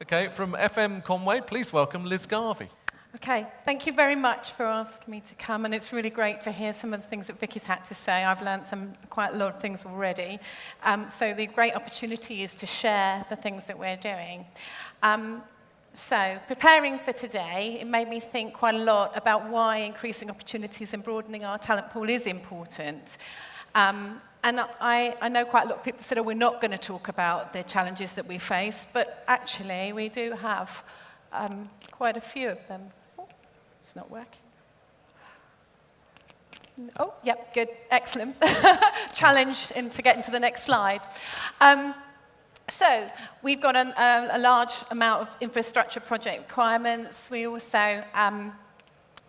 Okay, from FM Conway, please welcome Liz Garvey. Okay, thank you very much for asking me to come, and it's really great to hear some of the things that Vicky's had to say. I've learned quite a lot of things already. So the great opportunity is to share the things that we're doing. So preparing for today, it made me think quite a lot about why increasing opportunities and broadening our talent pool is important. And I know quite a lot of people said, oh, we're not going to talk about the challenges that we face, but actually we do have quite a few of them. Oh, it's not working. Oh, yep, good, excellent. Challenge to get into the next slide. So we've got a large amount of infrastructure project requirements. We also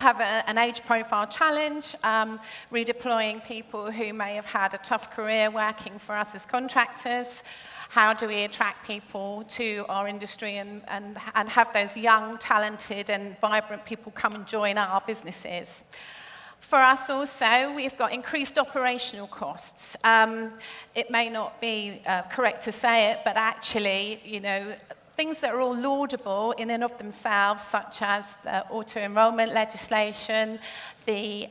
have an age profile challenge, redeploying people who may have had a tough career working for us as contractors. How do we attract people to our industry and have those young, talented and vibrant people come and join our businesses? For us also, we've got increased operational costs. It may not be correct to say it, but actually, you know, things that are all laudable in and of themselves, such as the auto-enrollment legislation, the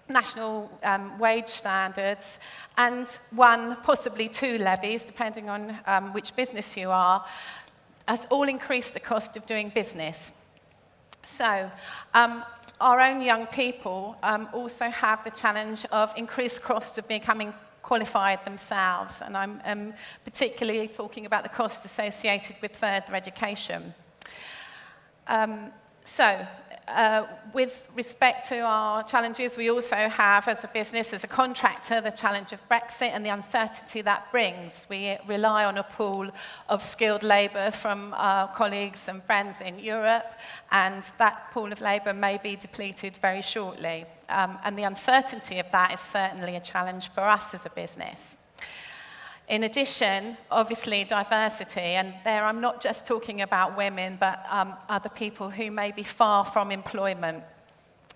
national wage standards, and one, possibly two levies, depending on which business you are, has all increased the cost of doing business. So, our own young people also have the challenge of increased costs of becoming qualified themselves, and I'm particularly talking about the costs associated with further education. With respect to our challenges, we also have, as a business, as a contractor, the challenge of Brexit and the uncertainty that brings. We rely on a pool of skilled labour from our colleagues and friends in Europe, and that pool of labour may be depleted very shortly. And the uncertainty of that is certainly a challenge for us as a business. In addition, obviously, diversity, and there I'm not just talking about women, but other people who may be far from employment.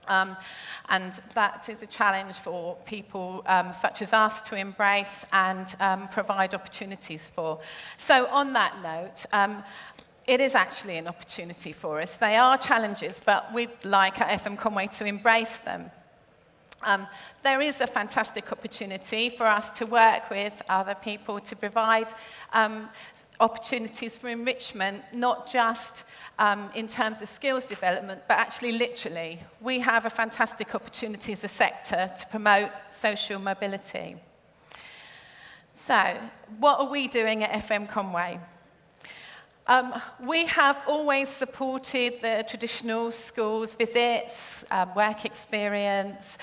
And that is a challenge for people such as us to embrace and provide opportunities for. So on that note, it is actually an opportunity for us. They are challenges, but we'd like at FM Conway to embrace them. There is a fantastic opportunity for us to work with other people to provide opportunities for enrichment, not just in terms of skills development, but actually literally. We have a fantastic opportunity as a sector to promote social mobility. So, what are we doing at FM Conway? We have always supported the traditional schools visits, work experience,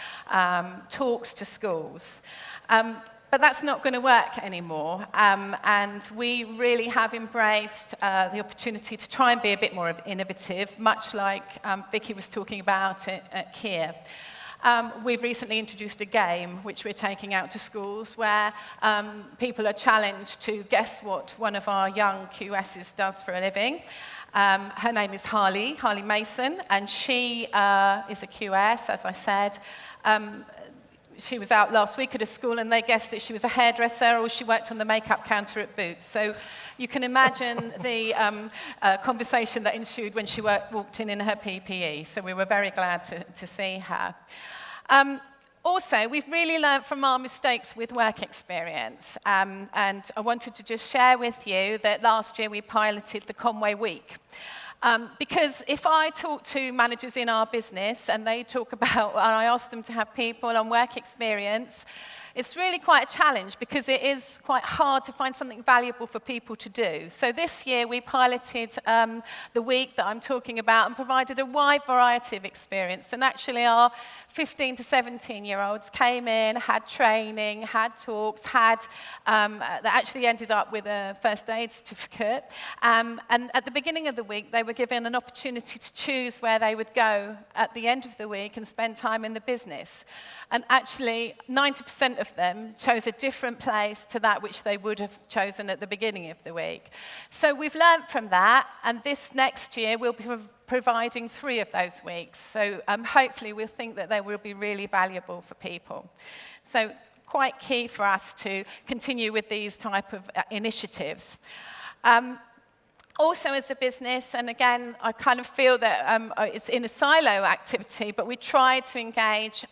talks to schools. But that's not going to work anymore. And we really have embraced the opportunity to try and be a bit more innovative, much like Vicky was talking about at Kier. We've recently introduced a game which we're taking out to schools where people are challenged to guess what one of our young QSs does for a living. Her name is Harley Mason, and she is a QS, as I said. She was out last week at a school and they guessed that she was a hairdresser or she worked on the makeup counter at Boots. So you can imagine the conversation that ensued when she walked in her PPE. So we were very glad to see her. Also, we've really learned from our mistakes with work experience. And I wanted to just share with you that last year we piloted the Conway Week. Because if I talk to managers in our business and they talk about, and I ask them to have people on work experience, it's really quite a challenge because it is quite hard to find something valuable for people to do. So this year we piloted the week that I'm talking about and provided a wide variety of experience. And actually our 15 to 17-year-olds came in, had training, had talks, that actually ended up with a first aid certificate. And at the beginning of the week, they were given an opportunity to choose where they would go at the end of the week and spend time in the business. And actually, 90% of them chose a different place to that which they would have chosen at the beginning of the week. So we've learned from that, and this next year we'll be providing 3 of those weeks. So hopefully we'll think that they will be really valuable for people. So quite key for us to continue with these type of initiatives. Also as a business, and again, I kind of feel that it's in a silo activity, but we try to engage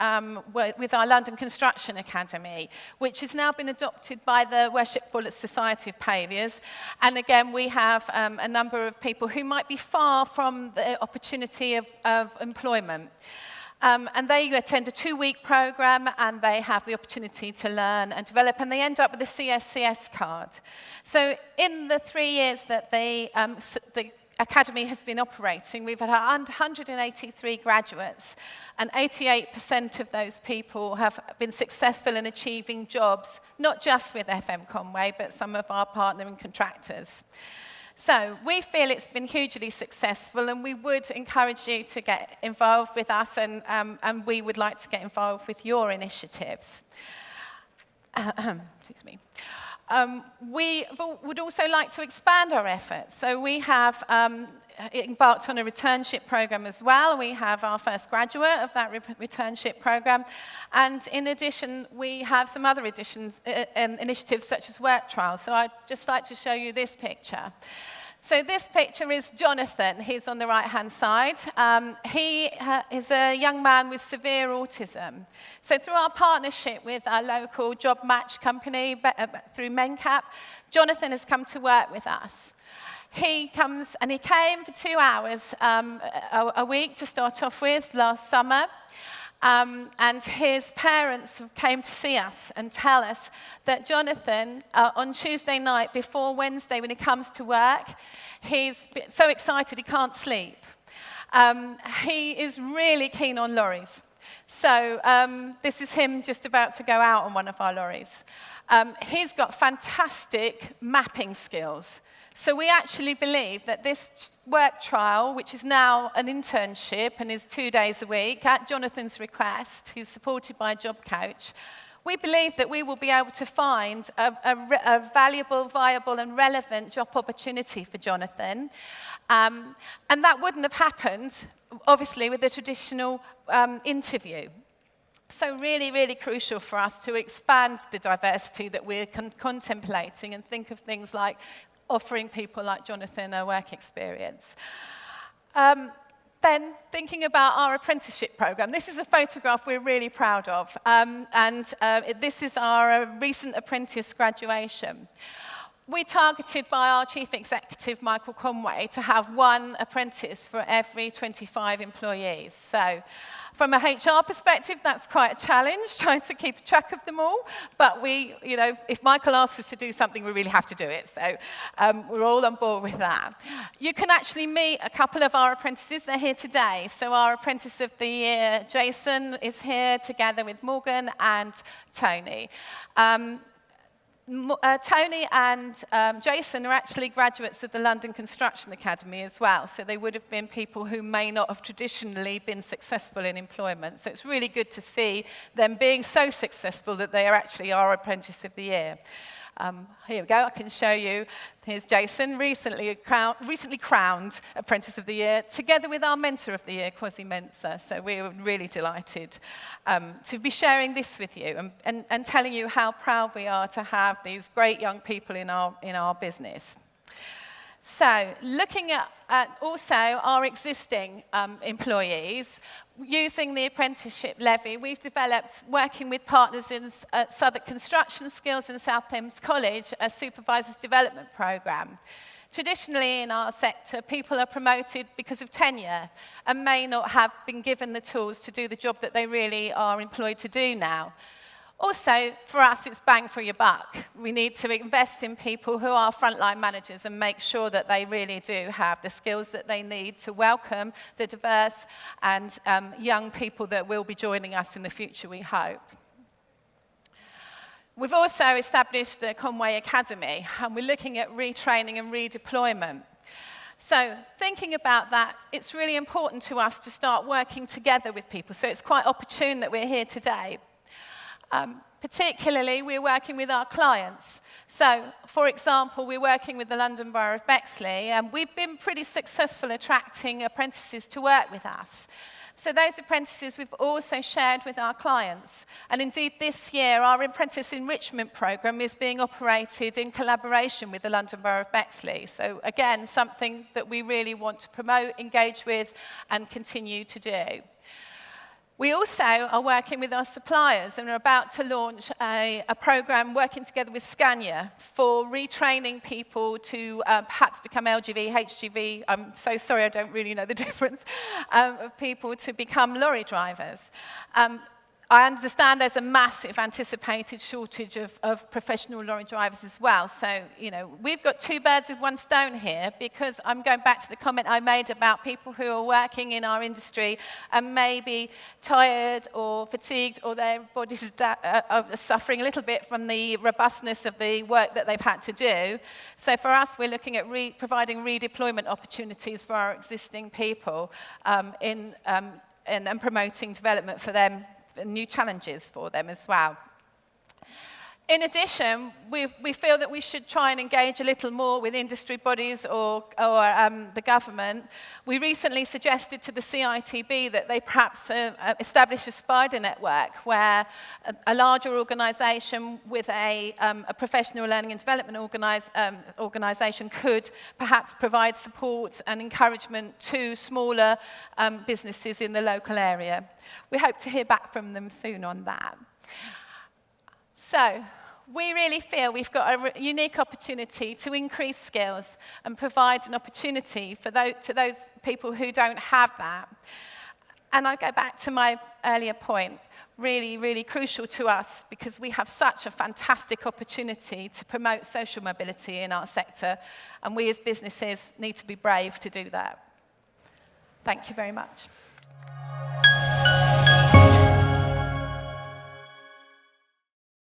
with our London Construction Academy, which has now been adopted by the Worshipful Society of Paviours. And again, we have a number of people who might be far from the opportunity of employment. And they attend a 2-week program, and they have the opportunity to learn and develop, and they end up with a CSCS card. So in the 3 years that the Academy has been operating, we've had 183 graduates, and 88% of those people have been successful in achieving jobs, not just with FM Conway, but some of our partnering contractors. So we feel it's been hugely successful, and we would encourage you to get involved with us, and we would like to get involved with your initiatives. Excuse me. We would also like to expand our efforts. So we have embarked on a returnship program as well. We have our first graduate of that returnship program. And in addition, we have some other initiatives such as work trials. So I'd just like to show you this picture. So this picture is Jonathan. He's on the right-hand side. He is a young man with severe autism. So through our partnership with our local job match company, through MenCap, Jonathan has come to work with us. He came for 2 hours a week to start off with last summer. And his parents came to see us and tell us that Jonathan, on Tuesday night before Wednesday when he comes to work, he's so excited he can't sleep. He is really keen on lorries. So this is him just about to go out on one of our lorries. He's got fantastic mapping skills. So we actually believe that this work trial, which is now an internship and is 2 days a week, at Jonathan's request, he's supported by a job coach, we believe that we will be able to find a valuable, viable and relevant job opportunity for Jonathan. And that wouldn't have happened, obviously, with a traditional interview. So really, really crucial for us to expand the diversity that we're contemplating and think of things like offering people like Jonathan a work experience. Then, thinking about our apprenticeship program, this is a photograph we're really proud of, this is our recent apprentice graduation. We targeted by our Chief Executive, Michael Conway, to have 1 apprentice for every 25 employees. So, from a HR perspective, that's quite a challenge, trying to keep track of them all. But if Michael asks us to do something, we really have to do it. So we're all on board with that. You can actually meet a couple of our apprentices. They're here today. So our Apprentice of the Year, Jason, is here together with Morgan and Tony. Tony and Jason are actually graduates of the London Construction Academy as well, so they would have been people who may not have traditionally been successful in employment. So it's really good to see them being so successful that they are actually our Apprentice of the Year. Here we go, I can show you. Here's Jason, recently crowned Apprentice of the Year, together with our Mentor of the Year, Kwasi Mensah. So we're really delighted to be sharing this with you and telling you how proud we are to have these great young people in our business. So, looking at also our existing employees, using the apprenticeship levy, we've developed, working with partners in Southwark Construction Skills and South Thames College, a supervisors development programme. Traditionally in our sector, people are promoted because of tenure and may not have been given the tools to do the job that they really are employed to do now. Also, for us, it's bang for your buck. We need to invest in people who are frontline managers and make sure that they really do have the skills that they need to welcome the diverse and young people that will be joining us in the future, we hope. We've also established the Conway Academy, and we're looking at retraining and redeployment. So thinking about that, it's really important to us to start working together with people. So it's quite opportune that we're here today. Particularly, we're working with our clients. So, for example, we're working with the London Borough of Bexley, and we've been pretty successful attracting apprentices to work with us. So those apprentices we've also shared with our clients. And indeed this year our apprentice enrichment programme is being operated in collaboration with the London Borough of Bexley. So again, something that we really want to promote, engage with and continue to do. We also are working with our suppliers and are about to launch a programme working together with Scania for retraining people to perhaps become LGV, HGV. I'm so sorry, I don't really know the difference, of people to become lorry drivers. I understand there's a massive anticipated shortage of professional lorry drivers as well. So, you know, we've got two birds with one stone here, because I'm going back to the comment I made about people who are working in our industry and maybe tired or fatigued, or their bodies are suffering a little bit from the robustness of the work that they've had to do. So for us, we're looking at providing redeployment opportunities for our existing people and promoting development for them, new challenges for them as well. In addition, we feel that we should try and engage a little more with industry bodies or the government. We recently suggested to the CITB that they perhaps establish a spider network where a larger organisation with a professional learning and development organisation could perhaps provide support and encouragement to smaller businesses in the local area. We hope to hear back from them soon on that. So, we really feel we've got a unique opportunity to increase skills and provide an opportunity for to those people who don't have that. And I go back to my earlier point, really, really crucial to us, because we have such a fantastic opportunity to promote social mobility in our sector, and we as businesses need to be brave to do that. Thank you very much.